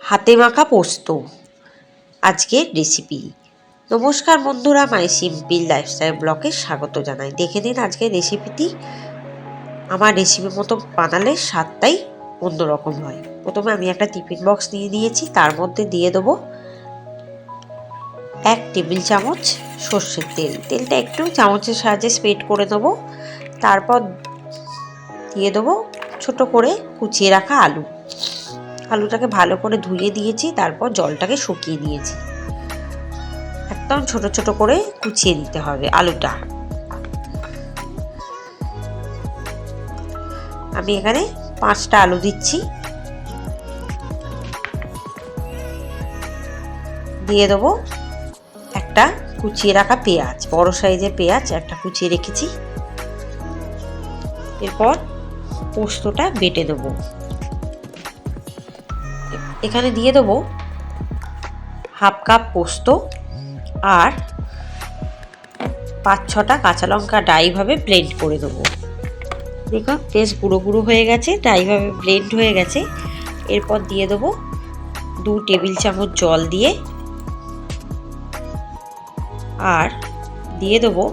হাতে মাখা পোস্ত আজকের রেসিপি। নমস্কার বন্ধুরা, মাই সিম্পল লাইফস্টাইল ব্লগে স্বাগত জানাই। দেখে নিন আজকের রেসিপিটি। আমার রেসিপি মতো বানালে স্বাদটাই অন্যরকম হয়। প্রথমে আমি একটা টিফিন বক্স নিয়ে নিয়েছি, তার মধ্যে দিয়ে দেবো 1 টেবিল চামচ সর্ষের তেল। তেলটা একটু চামচের সাহায্যে স্প্রেড করে দেবো। তারপর দিয়ে দেবো ছোট করে কুচিয়ে রাখা আলুটাকে ভালো করে ধুয়ে দিয়েছি, তারপর জলটাকে শুকিয়ে দিয়েছি। একদম ছোট ছোট করে কুচিয়ে দিতে হবে আলুটা। আমি এখানে 5টা আলু দিচ্ছি। দিয়ে দেবো একটা কুচিয়ে রাখা পেঁয়াজ, বড় সাইজের পেঁয়াজ একটা কুচিয়ে রেখেছি। এরপর পোস্তটা বেটে দেবো। এখানে দিয়ে দেবো 1/2 কাপ পোস্ত আর 5-6টা কাঁচা লঙ্কা ড্রাইভাবে ব্লেন্ড করে দেবো। দেখো পেস্ট গুঁড়ো গুঁড়ো হয়ে গেছে, ড্রাইভাবে ব্লেন্ড হয়ে গেছে। এরপর দিয়ে দেবো 2 টেবিল চামচ জল দিয়ে, আর দিয়ে দেবো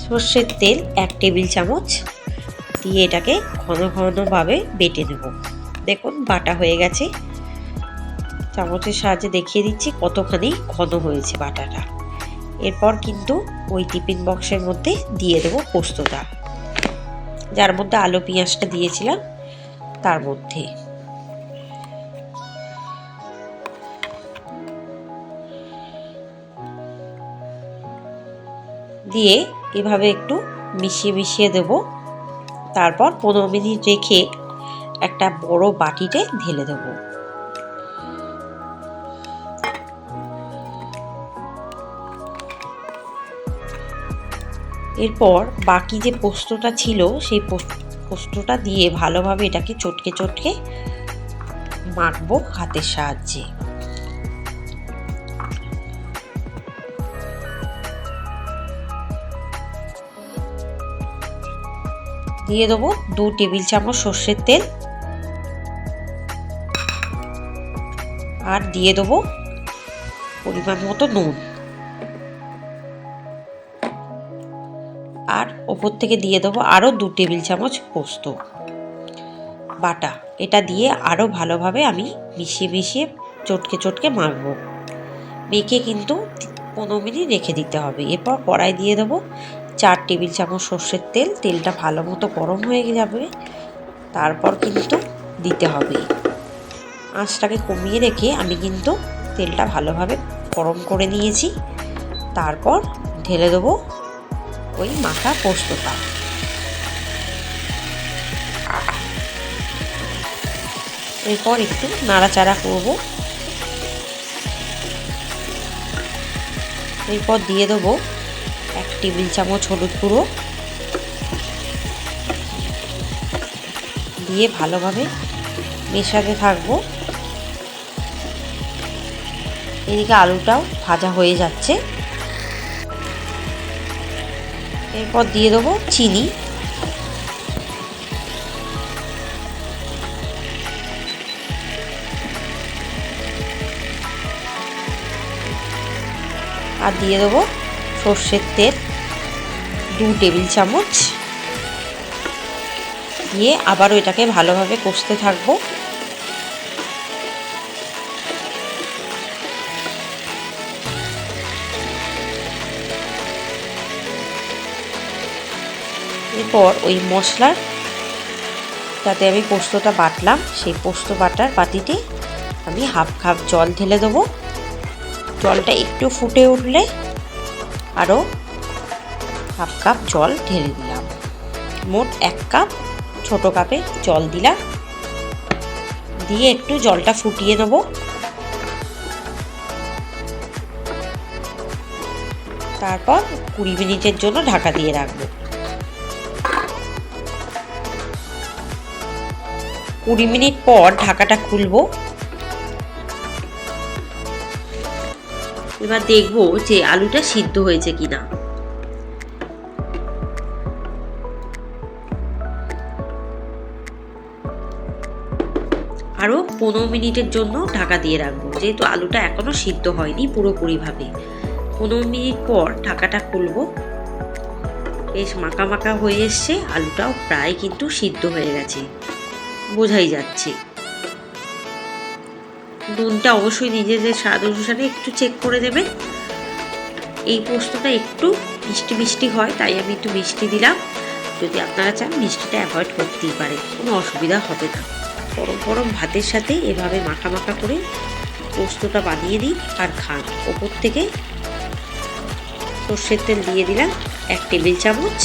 সর্ষের তেল 1 টেবিল চামচ দিয়ে এটাকে ঘন ঘনভাবে বেটে নেব। দেখুন বাটা হয়ে গেছে। চামচের সাহায্যে দেখিয়ে দিচ্ছি কতখানি ঘন হয়েছে বাটাটা। এরপর কিন্তু ওই টিফিন বক্সের মধ্যে দিয়ে দেবো পোস্তটা, যার মধ্যে আলু পেঁয়াজটা দিয়েছিলাম তার মধ্যে। দিয়ে এভাবে একটু মিশিয়ে মিশিয়ে দেব। তারপর 15 মিনিট রেখে একটা বড় বাটিতে ঢেলে দেব। এরপর বাকি যে পোস্তটা ছিল সেই পোস্তটা দিয়ে ভালোভাবে এটাকে চটকে চটকে মাখবো হাতের সাহায্যে। দিয়ে দেবো 2 টেবিল চামচ সর্ষের তেল, আর দিয়ে দেবো পরিমাণ মতো নুন, আর ওপর থেকে দিয়ে দেবো আরও 2 টেবিল চামচ পোস্ত বাটা। এটা দিয়ে আরও ভালোভাবে আমি মিশিয়ে মিশিয়ে চটকে চটকে মাখবো। মেখে কিন্তু 15 মিনিট রেখে দিতে হবে। এরপর কড়াই দিয়ে দেবো 4 টেবিল চামচ সর্ষের তেল। তেলটা ভালো মতো গরম হয়ে যাবে, তারপর কিন্তু দিতে হবে। আঁচটাকে কমিয়ে রেখে আমি কিন্তু তেলটা ভালোভাবে গরম করে নিয়েছি। তারপর ঢেলে দেবো ওই মাখা পোস্তটা। এরপর একটু নাড়াচাড়া করব। এরপর দিয়ে দেবো 1 টেবিল চামচ হলুদ গুঁড়ো দিয়ে ভালোভাবে মেশাতে থাকবো। এদিকে আলুটাও ভাজা হয়ে যাচ্ছে। এরপর দিয়ে দেবো চিনি, আর দিয়ে দেবো সর্ষের তেল 2 টেবিল চামচ দিয়ে আবারও এটাকে ভালোভাবে কষতে থাকবো। এরপর ওই মশলার যাতে আমি পোস্তটা বাটলাম সেই পোস্ত বাটার বাটিতে আমি 1/2 কাপ জল ঢেলে দেবো। জলটা একটু ফুটে উঠলে আরও 1/2 কাপ জল ঢেলে দিলাম। মোট 1 কাপ ছোট কাপে জল দিলাম। দিয়ে একটু জলটা ফুটিয়ে নেব। তারপর 20 মিনিটের জন্য ঢাকা দিয়ে রাখবো। 20 মিনিট পর ঢাকাটা খুলবো। এবার দেখবো যে আলুটা সিদ্ধ হয়েছে কিনা। আরও 15 মিনিটের জন্য ঢাকা দিয়ে রাখবো, যেহেতু আলুটা এখনও সিদ্ধ হয়নি পুরোপুরিভাবে। 15 মিনিট পর ঢাকাটা খুলবো। বেশ মাখা মাখা হয়ে এসছে, আলুটাও প্রায় কিন্তু সিদ্ধ হয়ে গেছে, বোঝাই যাচ্ছে। নুনটা অবশ্যই নিজেদের স্বাদ অনুসারে একটু চেক করে দেবেন। এই পোস্তটা একটু মিষ্টি মিষ্টি হয়, তাই আমি একটু মিষ্টি দিলাম। যদি আপনারা চান মিষ্টিটা অ্যাভয়েড করতেই পারে, কোনো অসুবিধা হবে না। গরম গরম ভাতের সাথে এভাবে মাখা মাখা করে পোস্তটা বানিয়ে দিই আর খান। ওপর থেকে সর্ষের তেল দিয়ে দিলাম 1 টেবিল চামচ,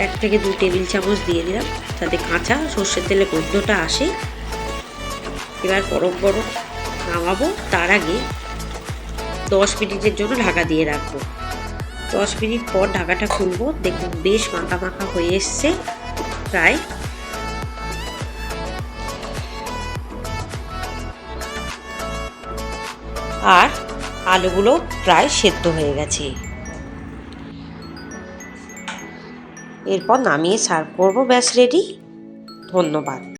1 থেকে 2 টেবিল চামচ দিয়ে দিলাম, যাতে কাঁচা সর্ষের তেলের গন্ধটা আসে। এবার গরম গরম নামাবো, তার আগে 10 মিনিটের জন্য ঢাকা দিয়ে রাখবো। 10 মিনিট পর ঢাকাটা খুলবো। দেখুন বেশ মাখা মাখা হয়ে এসছে প্রায়। আর আলুগুলো প্রায় সেদ্ধ হয়ে গেছে। এরপর নামিয়ে সার্ভ করবো, ব্যাস রেডি। ধন্যবাদ।